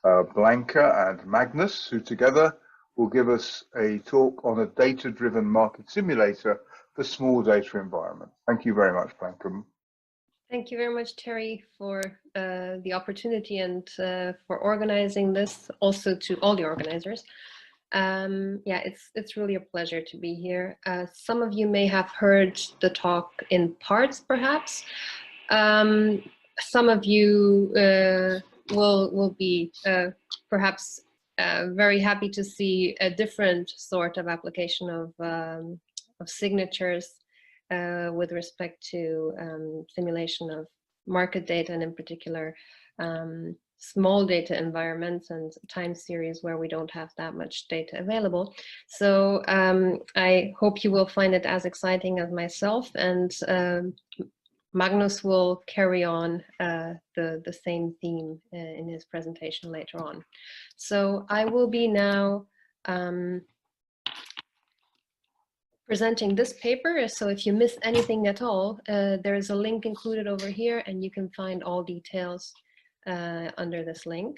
Blanka and Magnus, who together will give us a talk on a data-driven market simulator for small data environment. Thank you very much, Blanka. Thank you very much, Terry, for the opportunity and for organizing this, also to all the organizers. Yeah, it's really a pleasure to be here. Some of you may have heard the talk in parts, perhaps. Some of you will be perhaps very happy to see a different sort of application of signatures with respect to simulation of market data, and in particular small data environments and time series where we don't have that much data available. So I hope you will find it as exciting as myself, and Magnus will carry on the same theme in his presentation later on. So I will be now presenting this paper. So if you miss anything at all, there is a link included over here, and you can find all details under this link.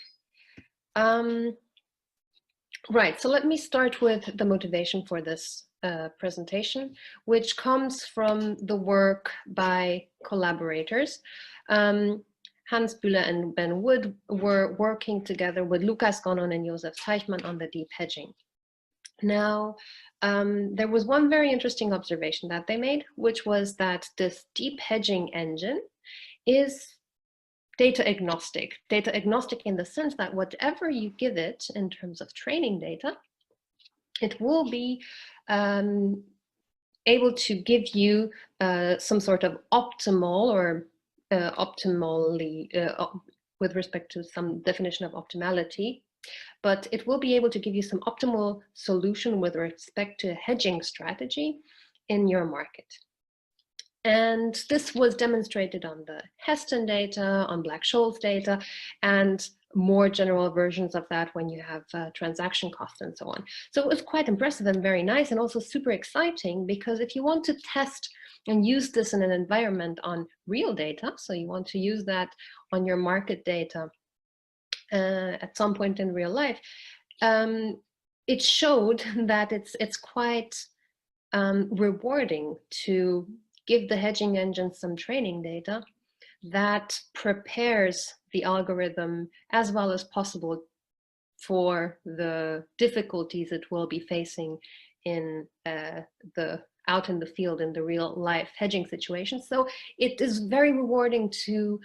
Right, so let me start with the motivation for this presentation, which comes from the work by collaborators. Hans Bühler and Ben Wood were working together with Lukas Gonnon and Josef Teichmann on the deep hedging. Now, there was one very interesting observation that they made, which was that this deep hedging engine is data agnostic in the sense that whatever you give it in terms of training data, it will be able to give you some sort of optimal or optimally with respect to some definition of optimality, but it will be able to give you some optimal solution with respect to a hedging strategy in your market. And this was demonstrated on the Heston data, on Black-Scholes data, and more general versions of that when you have transaction costs and so on. So it was quite impressive and very nice, and also super exciting, because if you want to test and use this in an environment on real data, so you want to use that on your market data at some point in real life, it showed that it's quite rewarding to give the hedging engine some training data that prepares the algorithm as well as possible for the difficulties it will be facing in out in the field in the real life hedging situation. So it is very rewarding to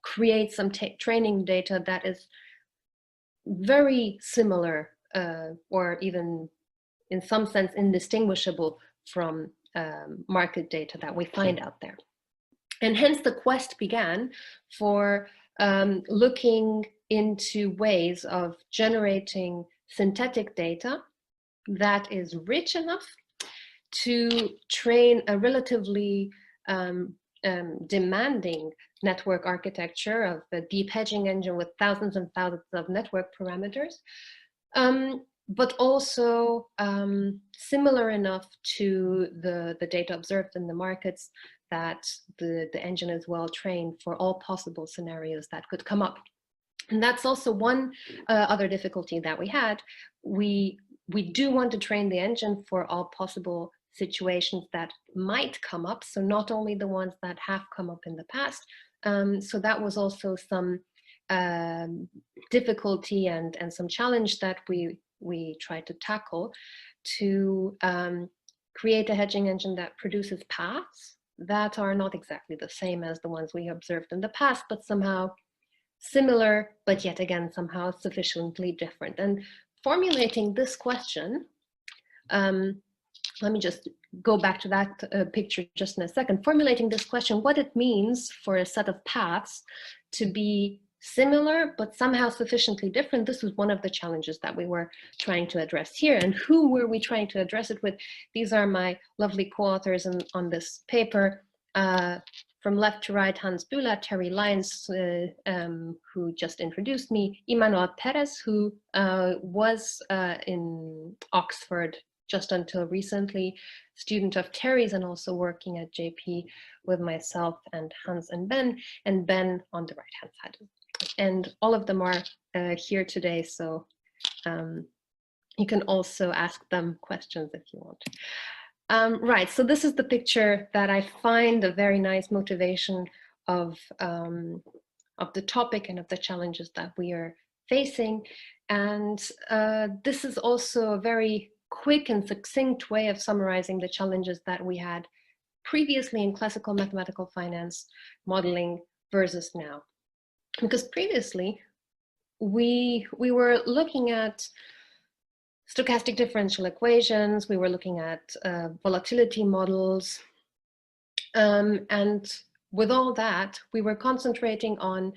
create some training data that is very similar or even in some sense indistinguishable from market data that we find out there. And hence the quest began for looking into ways of generating synthetic data that is rich enough to train a relatively demanding network architecture of the deep hedging engine with thousands and thousands of network parameters, but also similar enough to the data observed in the markets that the engine is well trained for all possible scenarios that could come up. And that's also one other difficulty that we had. We do want to train the engine for all possible situations that might come up, so not only the ones that have come up in the past. So that was also some difficulty and some challenge that we tried to tackle, to create a hedging engine that produces paths that are not exactly the same as the ones we observed in the past, but somehow similar, but yet again somehow sufficiently different. And formulating this question, let me just go back to that picture just in a second. Formulating this question, what it means for a set of paths to be similar but somehow sufficiently different, this was one of the challenges that we were trying to address here. And who were we trying to address it with? These are my lovely co-authors on this paper. From left to right, Hans Bühler, Terry Lyons, who just introduced me, Emmanuel Perez, who was in Oxford just until recently, student of Terry's and also working at JP with myself and Hans and Ben on the right-hand side and all of them are here today, so you can also ask them questions if you want. Right, so this is the picture that I find a very nice motivation of the topic and of the challenges that we are facing. And this is also a very quick and succinct way of summarizing the challenges that we had previously in classical mathematical finance modeling versus now. Because previously, we were looking at stochastic differential equations, we were looking at volatility models, and with all that, we were concentrating on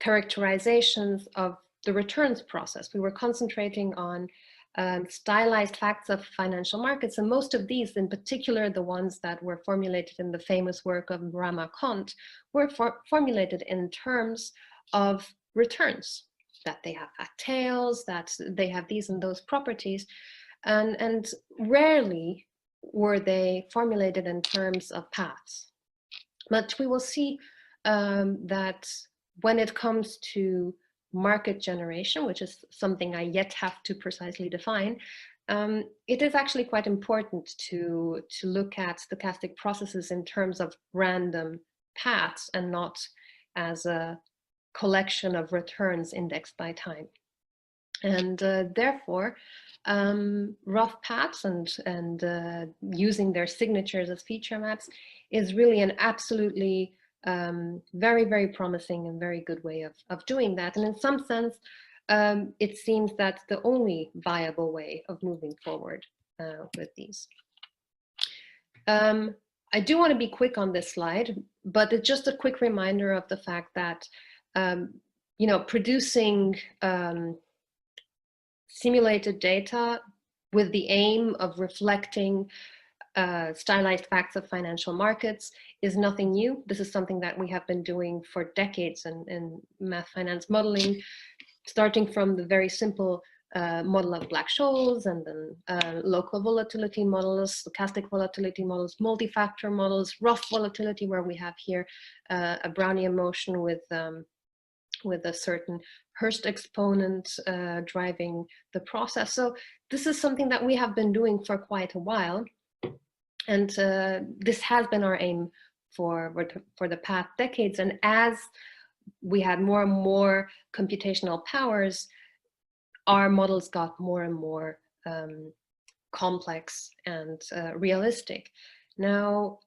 characterizations of the returns process. We were concentrating on stylized facts of financial markets, and most of these, in particular the ones that were formulated in the famous work of Rama-Kant, were formulated in terms of returns, that they have fat tails, that they have these and those properties, and rarely were they formulated in terms of paths. But we will see that when it comes to market generation, which is something I yet have to precisely define, it is actually quite important to look at stochastic processes in terms of random paths and not as a collection of returns indexed by time. And therefore, rough paths and using their signatures as feature maps is really an absolutely very, very promising and very good way of doing that. And in some sense, it seems that's the only viable way of moving forward with these. I do want to be quick on this slide, but it's just a quick reminder of the fact that you know, producing simulated data with the aim of reflecting stylized facts of financial markets is nothing new. This is something that we have been doing for decades in math finance modeling, starting from the very simple model of Black-Scholes, and then local volatility models, stochastic volatility models, multi-factor models, rough volatility, where we have here a Brownian motion with a certain Hurst exponent driving the process. So this is something that we have been doing for quite a while. And this has been our aim for the past decades. And as we had more and more computational powers, our models got more and more complex and realistic. Now,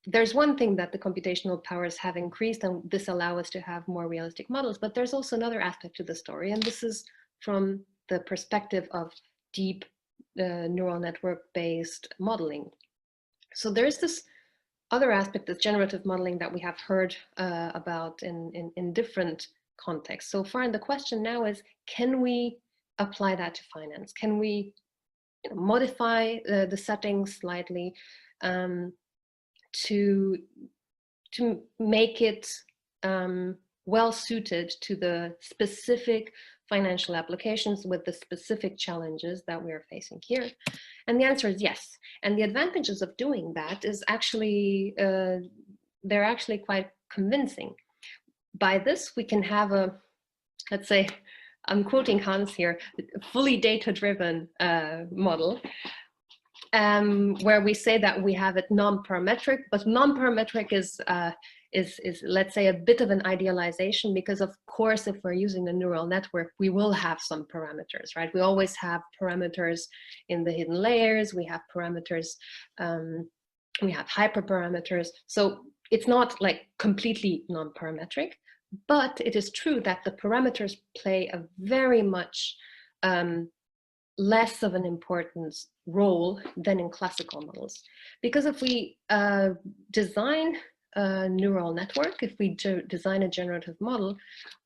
there's one thing that the computational powers have increased, and this allows us to have more realistic models, but there's also another aspect to the story, and this is from the perspective of deep neural network-based modeling. So there's this other aspect of generative modeling that we have heard about in different contexts. So far, and the question now is, can we apply that to finance? Can we modify the settings slightly to make it well suited to the specific financial applications with the specific challenges that we are facing here? And the answer is yes. And the advantages of doing that is actually, they're actually quite convincing. By this, we can have a, let's say, I'm quoting Hans here, fully data-driven model, where we say that we have it non-parametric, but non-parametric is let's say a bit of an idealization, because of course if we're using a neural network, we will have some parameters, right? We always have parameters in the hidden layers, we have parameters, we have hyperparameters. So it's not like completely non-parametric, but it is true that the parameters play a very much less of an important role than in classical models. Because if we design a neural network, if we design a generative model,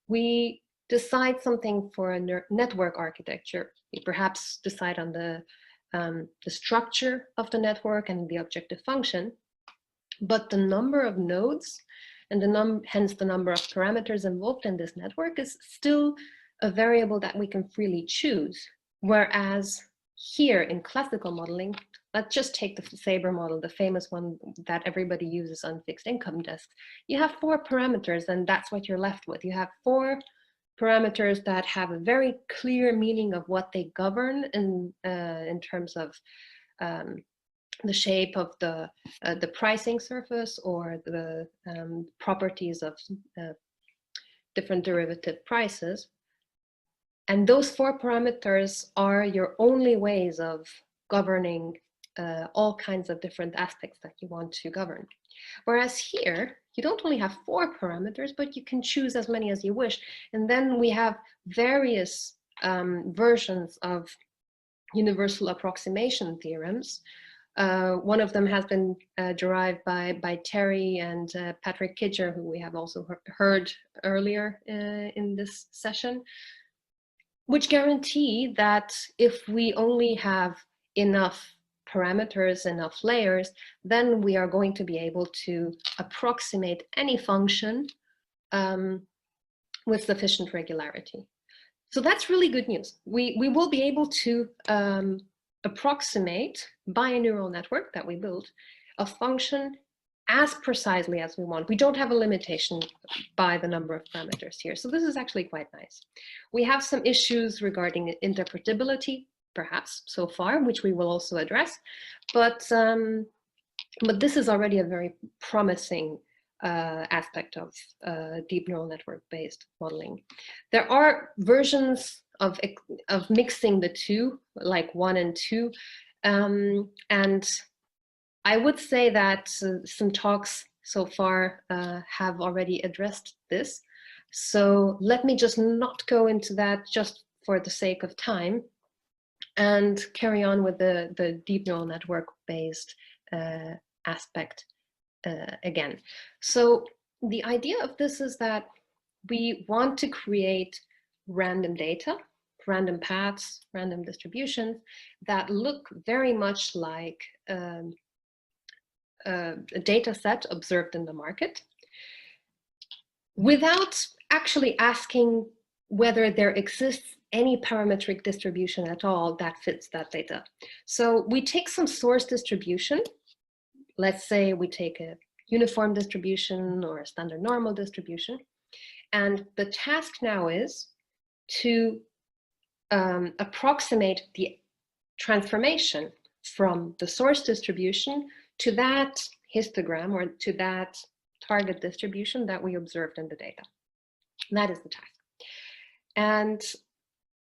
we decide something for a network architecture. We perhaps decide on the structure of the network and the objective function, but the number of nodes and hence the number of parameters involved in this network is still a variable that we can freely choose. Whereas here in classical modeling, let's just take the Sabre model, the famous one that everybody uses on fixed income desks. You have 4 parameters, and that's what you're left with. You have 4 parameters that have a very clear meaning of what they govern in terms of the shape of the pricing surface, or the properties of different derivative prices. And those 4 parameters are your only ways of governing all kinds of different aspects that you want to govern. Whereas here, you don't only have 4 parameters, but you can choose as many as you wish. And then we have various versions of universal approximation theorems. One of them has been derived by Terry and Patrick Kidger, who we have also heard earlier in this session, which guarantee that if we only have enough parameters, enough layers, then we are going to be able to approximate any function with sufficient regularity. So that's really good news. We will be able to approximate by a neural network that we build a function as precisely as we want. We don't have a limitation by the number of parameters here. So this is actually quite nice. We have some issues regarding interpretability, perhaps so far, which we will also address. But this is already a very promising aspect of deep neural network-based modeling. There are versions of mixing the two, like 1 and 2, and I would say that some talks so far have already addressed this. So let me just not go into that just for the sake of time, and carry on with the deep neural network-based aspect again. So the idea of this is that we want to create random data, random paths, random distributions that look very much like a data set observed in the market, without actually asking whether there exists any parametric distribution at all that fits that data. So we take some source distribution. Let's say we take a uniform distribution or a standard normal distribution. And the task now is to approximate the transformation from the source distribution to that histogram, or to that target distribution that we observed in the data. That is the task. And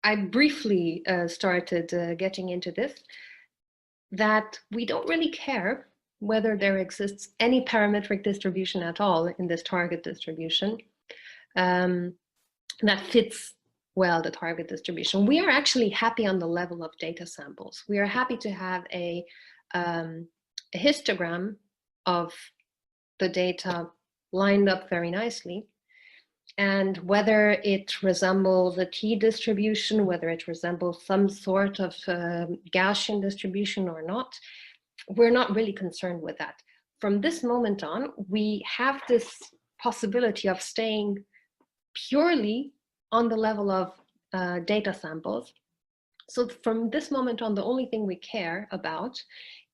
I briefly started getting into this, that we don't really care whether there exists any parametric distribution at all in this target distribution that fits well the target distribution. We are actually happy on the level of data samples. We are happy to have a histogram of the data lined up very nicely, and whether it resembles a t-distribution, whether it resembles some sort of Gaussian distribution or not, we're not really concerned with that. From this moment on, we have this possibility of staying purely on the level of data samples. So from this moment on, the only thing we care about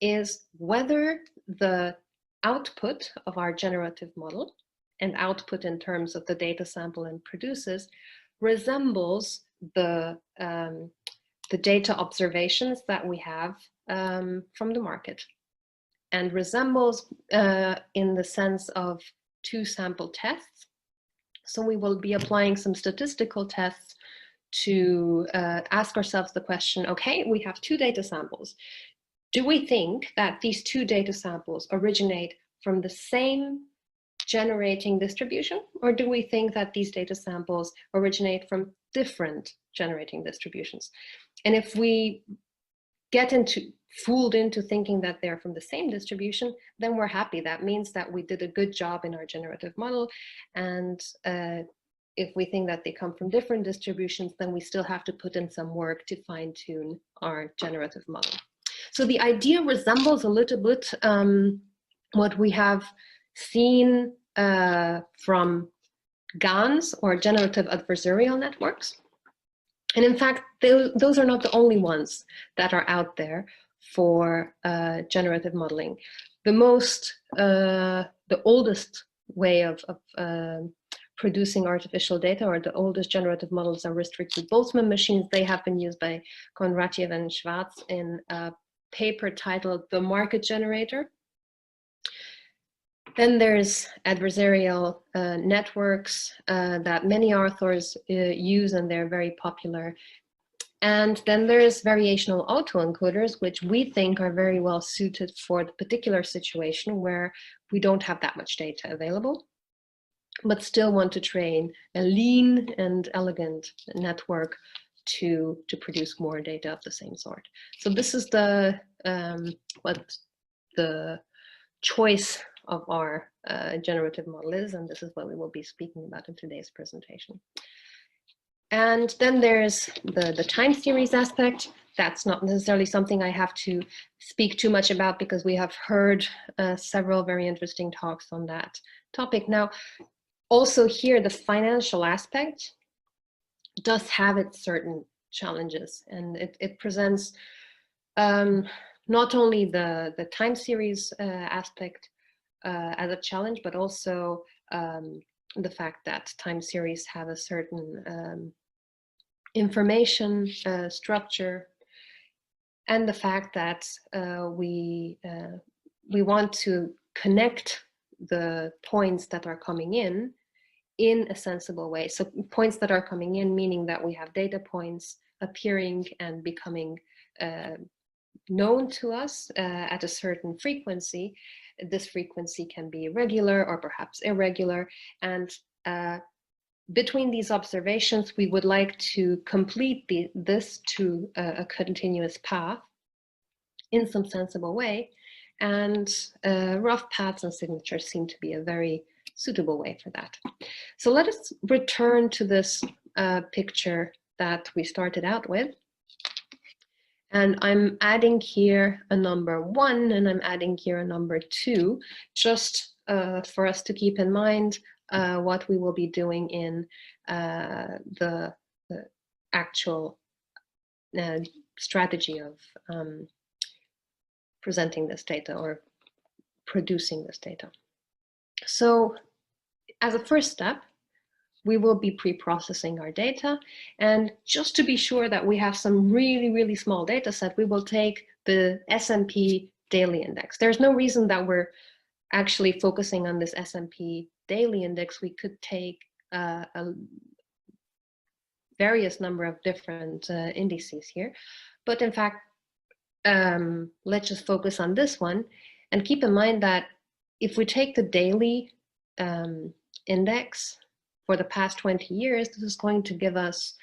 is whether the output of our generative model, and output in terms of the data sample it produces, resembles the data observations that we have from the market, and resembles in the sense of 2 sample tests. So we will be applying some statistical tests to ask ourselves the question, okay, we have 2 data samples. Do we think that these 2 data samples originate from the same generating distribution, or do we think that these data samples originate from different generating distributions? And if we get fooled into thinking that they're from the same distribution, then we're happy. That means that we did a good job in our generative model. And if we think that they come from different distributions, then we still have to put in some work to fine-tune our generative model. So the idea resembles a little bit what we have seen from GANs, or generative adversarial networks. And in fact, those are not the only ones that are out there for generative modeling. The oldest way of producing artificial data, or the oldest generative models, are restricted Boltzmann machines. They have been used by Kondratiev and Schwarz in a paper titled The Market Generator. Then there's adversarial networks that many authors use, and they're very popular. And then there's variational autoencoders, which we think are very well suited for the particular situation where we don't have that much data available, but still want to train a lean and elegant network to produce more data of the same sort. So this is the what the choice of our generative model is, and this is what we will be speaking about in today's presentation. And then there's the time series aspect. That's not necessarily something I have to speak too much about, because we have heard several very interesting talks on that topic. Now, also here, the financial aspect does have its certain challenges, and it presents not only the time series aspect as a challenge, but also the fact that time series have a certain information structure, and the fact that we want to connect the points that are coming in a sensible way. So points that are coming in, meaning that we have data points appearing and becoming known to us at a certain frequency. This frequency can be regular or perhaps irregular, and between these observations, we would like to complete this to a continuous path in some sensible way, and rough paths and signatures seem to be a very suitable way for that. So let us return to this picture that we started out with. And I'm adding here a number 1, and I'm adding here a number 2, just for us to keep in mind what we will be doing in the actual strategy of presenting this data or producing this data. So as a first step, we will be pre-processing our data, and just to be sure that we have some really small data set, we will take the S&P daily index. There's no reason that we're actually focusing on this S&P daily index. We could take a various number of different indices here, but in fact, let's just focus on this one, and keep in mind that if we take the daily index for the past 20 years, this is going to give us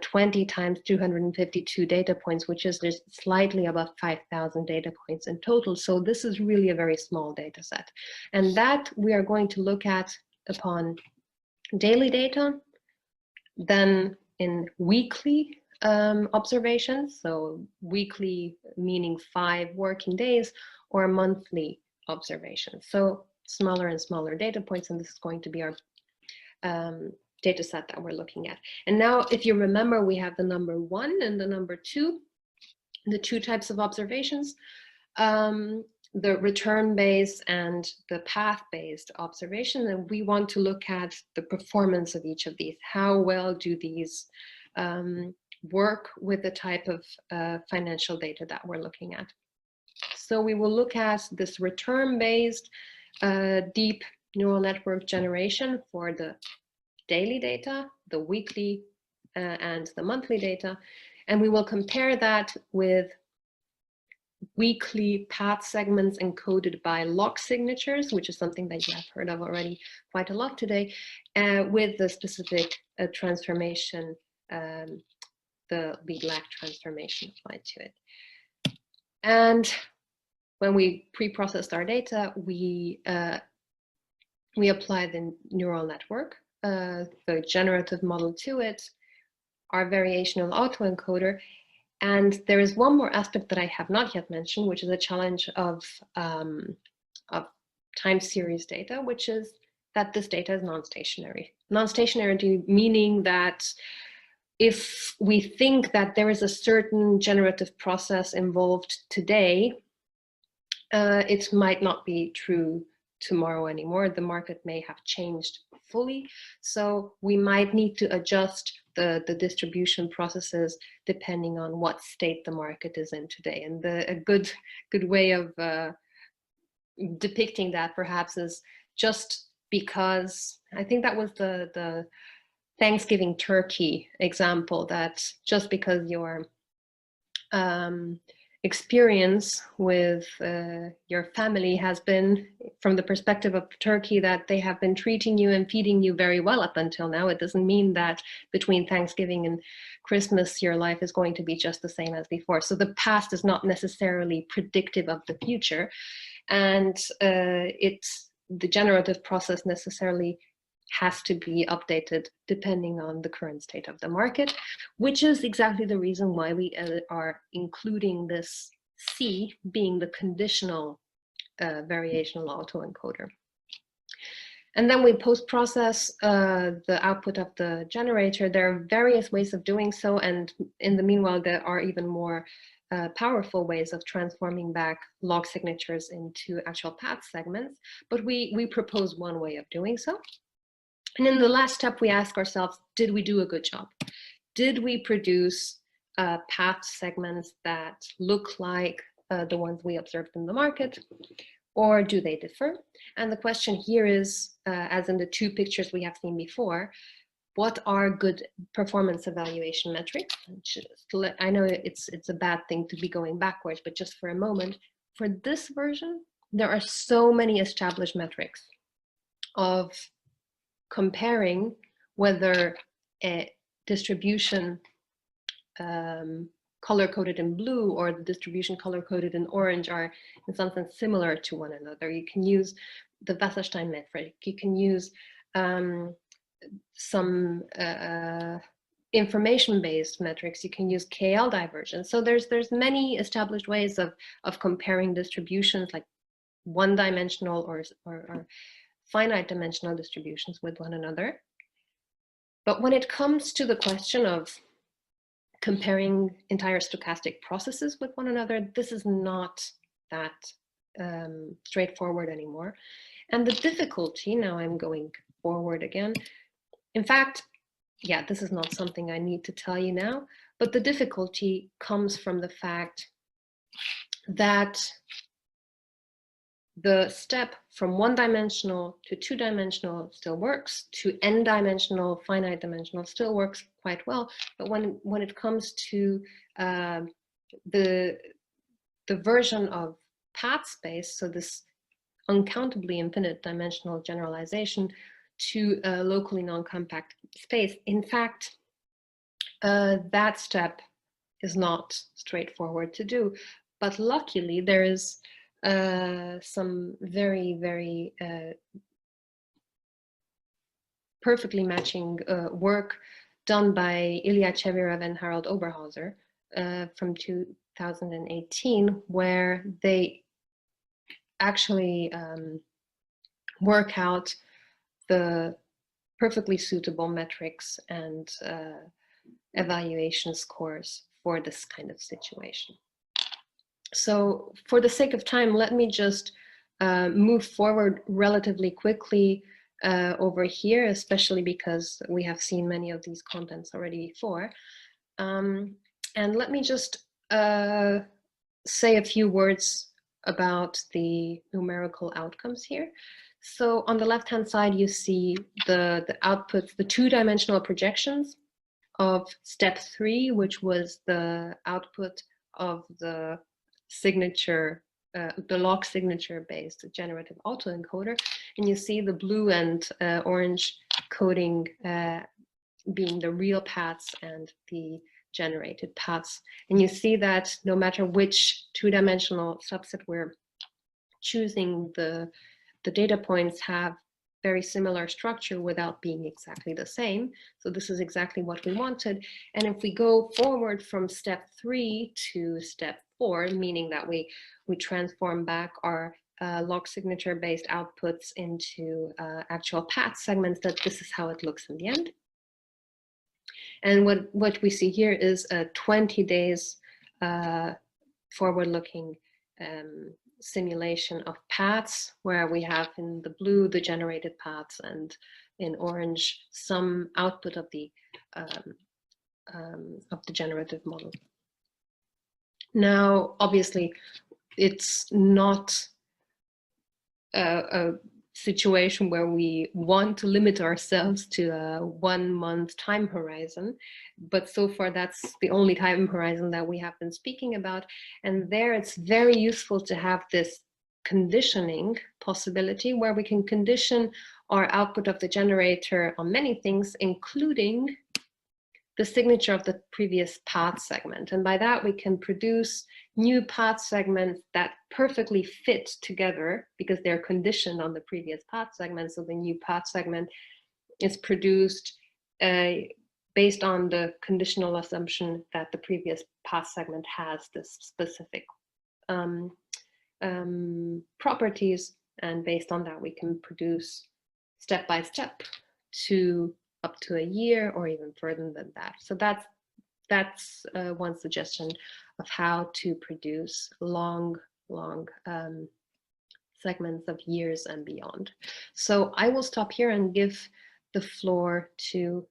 20 times 252 data points, which is just slightly above 5,000 data points in total. So this is really a very small data set. And that we are going to look at upon daily data, then in weekly observations, so weekly meaning 5 working days, or monthly observations. So smaller and smaller data points, and this is going to be our data set that we're looking at. And now, if you remember, we have the number 1 and the number 2, the 2 types of observations, the return-based and the path-based observation. And we want to look at the performance of each of these. How well do these work with the type of financial data that we're looking at? So we will look at this return-based deep neural network generation for the daily data, the weekly and the monthly data, and we will compare that with weekly path segments encoded by lock signatures, which is something that you have heard of already quite a lot today, with the specific transformation, the lead-lag transformation applied to it. And when we pre-processed our data, we apply the neural network, the generative model to it, our variational autoencoder. And there is one more aspect that I have not yet mentioned, which is a challenge of time series data, which is that this data is non-stationary. Non-stationarity meaning that if we think that there is a certain generative process involved today, it might not be true tomorrow anymore. The market may have changed fully. So we might need to adjust the distribution processes depending on what state the market is in today. And a good way of depicting that perhaps is just because I think that was the Thanksgiving turkey example, that just because your experience with your family has been from the perspective of turkey that they have been treating you and feeding you very well up until now, it doesn't mean that between Thanksgiving and Christmas your life is going to be just the same as before. So the past is not necessarily predictive of the future, and the generative process necessarily has to be updated depending on the current state of the market, which is exactly the reason why we are including this C being the conditional variational autoencoder. And then we post-process the output of the generator. There are various ways of doing so, and in the meanwhile there are even more powerful ways of transforming back log signatures into actual path segments, but we propose one way of doing so. And in the last step, we ask ourselves, did we do a good job? Did we produce path segments that look like the ones we observed in the market, or do they differ? And the question here is, as in the two pictures we have seen before, what are good performance evaluation metrics? I know it's a bad thing to be going backwards, but just for a moment, for this version, there are so many established metrics of comparing whether a distribution color-coded in blue or the distribution color-coded in orange are in some sense similar to one another. You can use the Wasserstein metric, you can use some information-based metrics, you can use KL divergence. So there's many established ways of comparing distributions, like one-dimensional or finite dimensional distributions with one another. But when it comes to the question of comparing entire stochastic processes with one another, this is not that straightforward anymore. And the difficulty, now I'm going forward again, in fact, yeah, this is not something I need to tell you now, but the difficulty comes from the fact that the step from one-dimensional to two-dimensional still works, to n-dimensional, finite dimensional still works quite well, but when it comes to the version of path space, so this uncountably infinite dimensional generalization to a locally non-compact space, in fact, that step is not straightforward to do. But luckily, there is some very perfectly matching work done by Ilya Chevirev and Harald Oberhauser from 2018, where they actually work out the perfectly suitable metrics and evaluation scores for this kind of situation. So for the sake of time, let me just move forward relatively quickly over here, especially because we have seen many of these contents already before. And let me just say a few words about the numerical outcomes here. So on the left-hand side, you see the outputs, the two-dimensional projections of step 3, which was the output of the signature, the log signature based generative autoencoder. And you see the blue and orange coding being the real paths and the generated paths. And you see that no matter which two-dimensional subset we're choosing, the data points have very similar structure without being exactly the same. So this is exactly what we wanted. And if we go forward from step 3 to step 4, meaning that we transform back our log signature based outputs into actual path segments, that this is how it looks in the end. And what we see here is a 20 days forward-looking simulation of paths, where we have in the blue the generated paths and in orange some output of the generative model. Now, obviously, it's not a situation where we want to limit ourselves to a 1 month time horizon, but so far that's the only time horizon that we have been speaking about. And there it's very useful to have this conditioning possibility, where we can condition our output of the generator on many things, including the signature of the previous path segment. And by that, we can produce new path segments that perfectly fit together because they're conditioned on the previous path segment. So the new path segment is produced based on the conditional assumption that the previous path segment has this specific properties. And based on that, we can produce step by step to up to a year or even further than that. So that's one suggestion of how to produce long segments of years and beyond. So I will stop here and give the floor to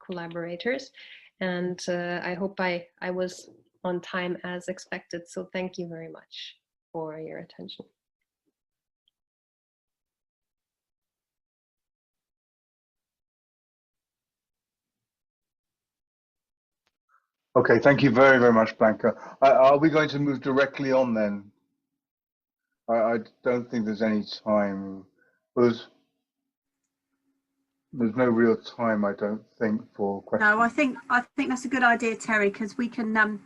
collaborators. And I hope I was on time as expected. So thank you very much for your attention. Okay, thank you very, very much, Blanka. Are we going to move directly on then? I don't think there's any time. There's no real time, I don't think, for questions. No, I think that's a good idea, Terry, because we can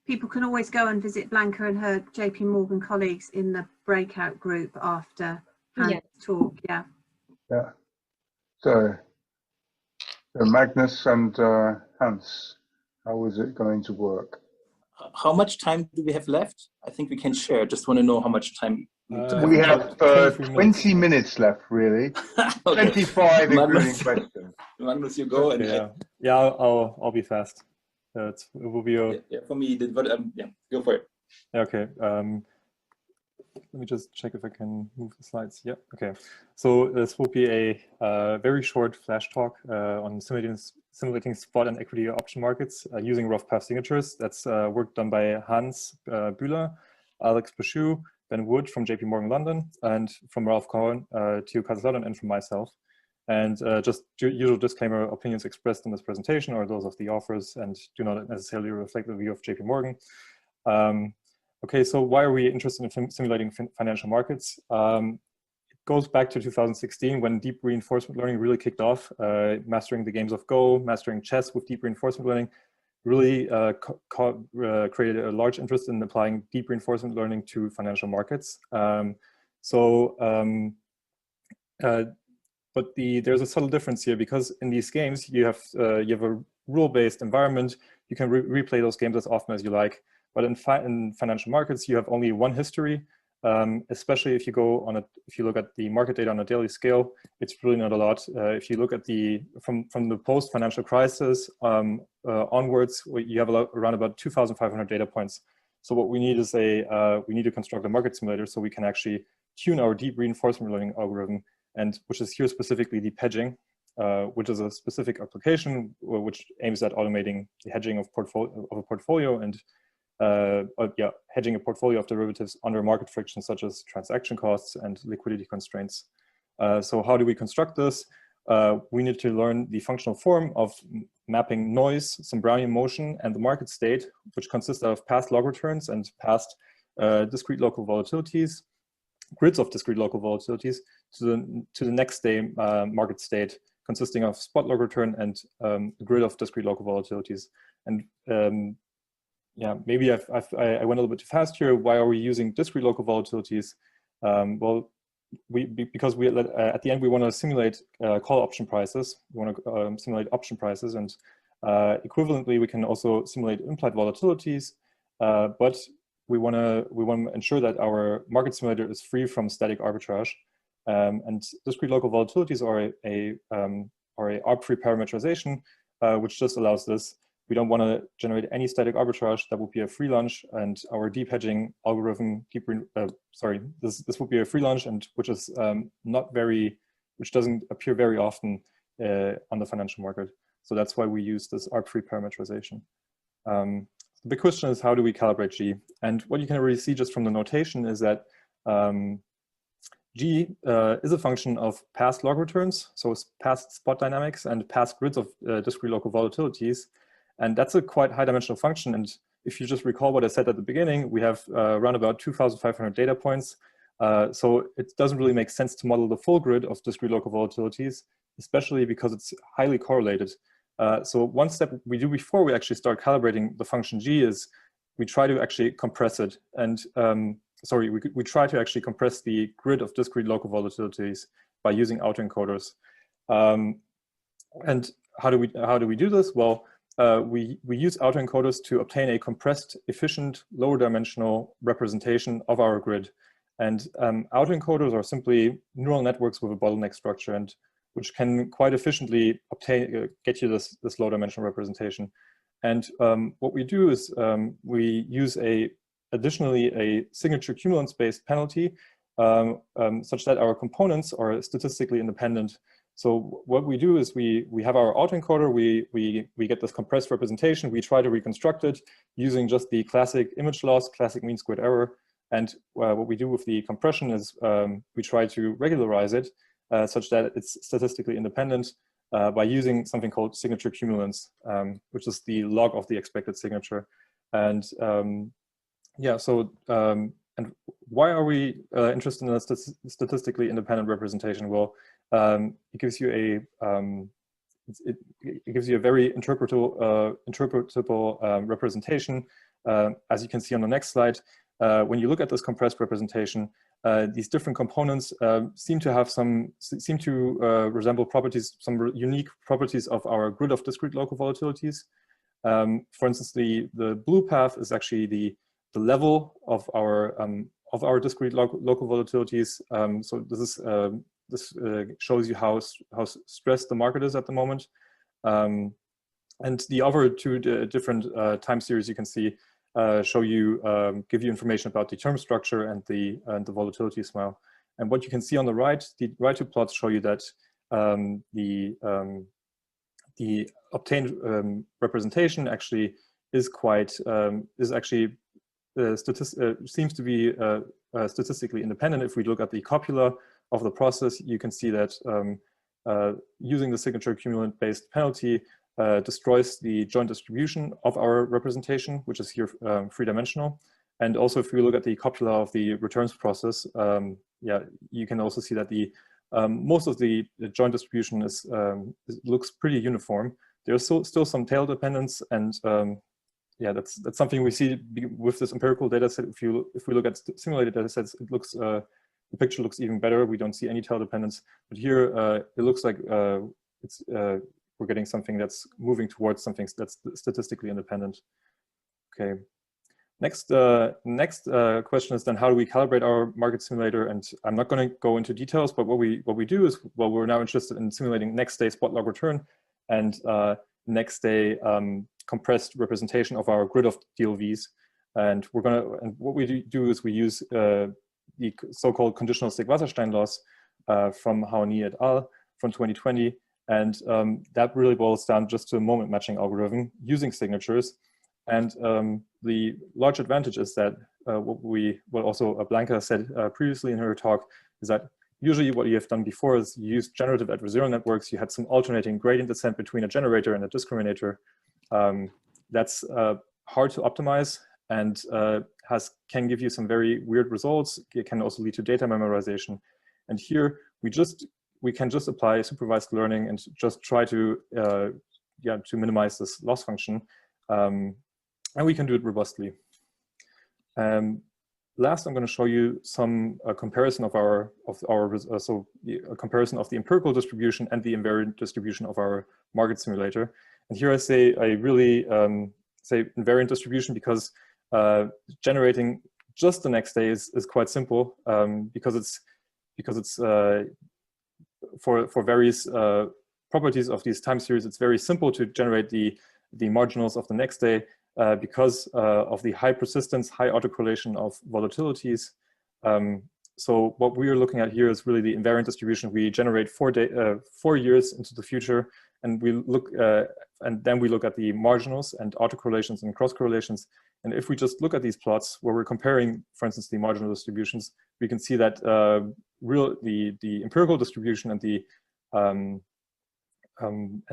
people can always go and visit Blanka and her JP Morgan colleagues in the breakout group after Hans' talk. Yeah. Yeah. So Magnus and Hans, how is it going to work? How much time do we have left? I think we can share. Just want to know how much time. We have 20 minutes left, really. Okay. 25 including questions. Magnus, you go. Okay, and yeah, I'll be fast. It will be for me. Yeah, go for it. Okay. Let me just check if I can move the slides. Yeah. Okay. So this will be a very short flash talk on simulating spot and equity option markets using rough path signatures. That's work done by Hans Bühler, Alex Bashu, Ben Wood from JP Morgan London, and from Ralph Cohen to Kaiserslautern, and from myself. And just usual disclaimer: opinions expressed in this presentation are those of the authors and do not necessarily reflect the view of JP Morgan. Okay, so why are we interested in simulating financial markets? It goes back to 2016 when deep reinforcement learning really kicked off. Mastering the games of Go, mastering chess with deep reinforcement learning really created a large interest in applying deep reinforcement learning to financial markets. But there's a subtle difference here, because in these games you have a rule-based environment. You can replay those games as often as you like. But in financial markets, you have only one history. Especially if you look at the market data on a daily scale, it's really not a lot. If you look at from the post-financial crisis onwards, you have around about 2,500 data points. So what we need is we need to construct a market simulator so we can actually tune our deep reinforcement learning algorithm, and which is here specifically deep hedging, which is a specific application which aims at automating the hedging of a portfolio and hedging a portfolio of derivatives under market frictions such as transaction costs and liquidity constraints. So how do we construct this? We need to learn the functional form of mapping noise, some Brownian motion, and the market state, which consists of past log returns and past discrete local volatilities, grids of discrete local volatilities, to the next day market state, consisting of spot log return and a grid of discrete local volatilities. And yeah, maybe I went a little bit too fast here. Why are we using discrete local volatilities? Well, because at the end we want to simulate call option prices. We want to simulate option prices, and equivalently we can also simulate implied volatilities. But we want to ensure that our market simulator is free from static arbitrage. And discrete local volatilities are a arb-free parameterization which just allows this. We don't want to generate any static arbitrage. That would be a free lunch, and our deep hedging algorithm, this would be a free lunch, and which is which doesn't appear very often on the financial market. So that's why we use this arb-free parameterization. The big question is, how do we calibrate G? And what you can already see just from the notation is that G is a function of past log returns, so it's past spot dynamics and past grids of discrete local volatilities. And that's a quite high dimensional function. And if you just recall what I said at the beginning, we have around about 2,500 data points. So it doesn't really make sense to model the full grid of discrete local volatilities, especially because it's highly correlated. So one step we do before we actually start calibrating the function G is we try to actually compress it. And we try to actually compress the grid of discrete local volatilities by using autoencoders. And how do we do this? Well, we use autoencoders to obtain a compressed, efficient, lower dimensional representation of our grid. And autoencoders are simply neural networks with a bottleneck structure, and which can quite efficiently get you this low dimensional representation. And what we do is we use additionally a signature cumulance-based penalty such that our components are statistically independent. So what we do is we have our autoencoder, we get this compressed representation, we try to reconstruct it using just the classic image loss, classic mean squared error. And what we do with the compression is we try to regularize it such that it's statistically independent by using something called signature cumulance, which is the log of the expected signature. And yeah, so and why are we interested in a statistically independent representation? Well, it gives you a very interpretable representation. As you can see on the next slide, when you look at this compressed representation, these different components seem to resemble properties, some unique properties of our grid of discrete local volatilities. For instance, the blue path is actually the level of our discrete local volatilities. So this shows you how stressed the market is at the moment. And the other two different time series you can see give you information about the term structure and the volatility smile. And what you can see on the right two plots show you that the obtained representation actually is seems to be statistically independent. If we look at the copula of the process, you can see that using the signature cumulant-based penalty destroys the joint distribution of our representation, which is here three-dimensional. And also, if we look at the copula of the returns process, yeah, you can also see that the most of the joint distribution looks pretty uniform. There's still some tail dependence, and yeah, that's something we see with this empirical data set. If we look at simulated data sets, it looks the picture looks even better. We don't see any tail dependence, but here it looks like we're getting something that's moving towards something that's statistically independent. Okay. Next question is then, how do we calibrate our market simulator? And I'm not going to go into details, but what we do is, well, we're now interested in simulating next day spot log return and next day compressed representation of our grid of DLVs. And what we do is we use the so-called conditional Stick-Wasserstein loss from Haoni et al. From 2020. And that really boils down just to a moment matching algorithm using signatures. And the large advantage is that what also Blanka said previously in her talk is that usually what you have done before is you used generative adversarial networks. You had some alternating gradient descent between a generator and a discriminator. That's hard to optimize and can give you some very weird results. It can also lead to data memorization. And here we can just apply supervised learning and just try to minimize this loss function. And we can do it robustly. Last, I'm going to show you some comparison of a comparison of the empirical distribution and the invariant distribution of our market simulator. And here I say I really say invariant distribution because generating just the next day is quite simple because it's for various properties of these time series, it's very simple to generate the marginals of the next day because of the high persistence, high autocorrelation of volatilities. So what we are looking at here is really the invariant distribution. We generate 4 years into the future, and we look and then we look at the marginals and autocorrelations and cross correlations. And if we just look at these plots where we're comparing, for instance, the marginal distributions, we can see that the empirical distribution and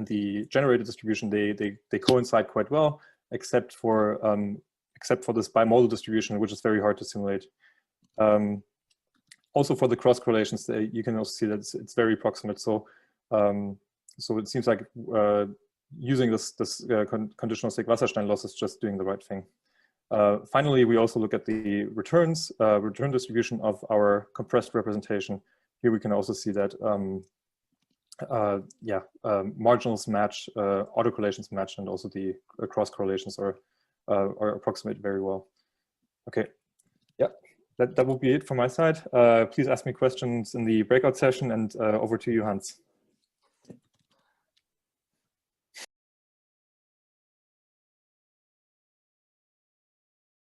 the generated distribution, they coincide quite well, except for this bimodal distribution, which is very hard to simulate. Also for the cross correlations, you can also see that it's very proximate. So so it seems like using this conditional Wasserstein loss is just doing the right thing. Finally, we also look at the return distribution of our compressed representation. Here we can also see that marginals match, autocorrelations match, and also the cross correlations are approximate very well. Okay, yeah, that will be it from my side. Please ask me questions in the breakout session, and over to you, Hans.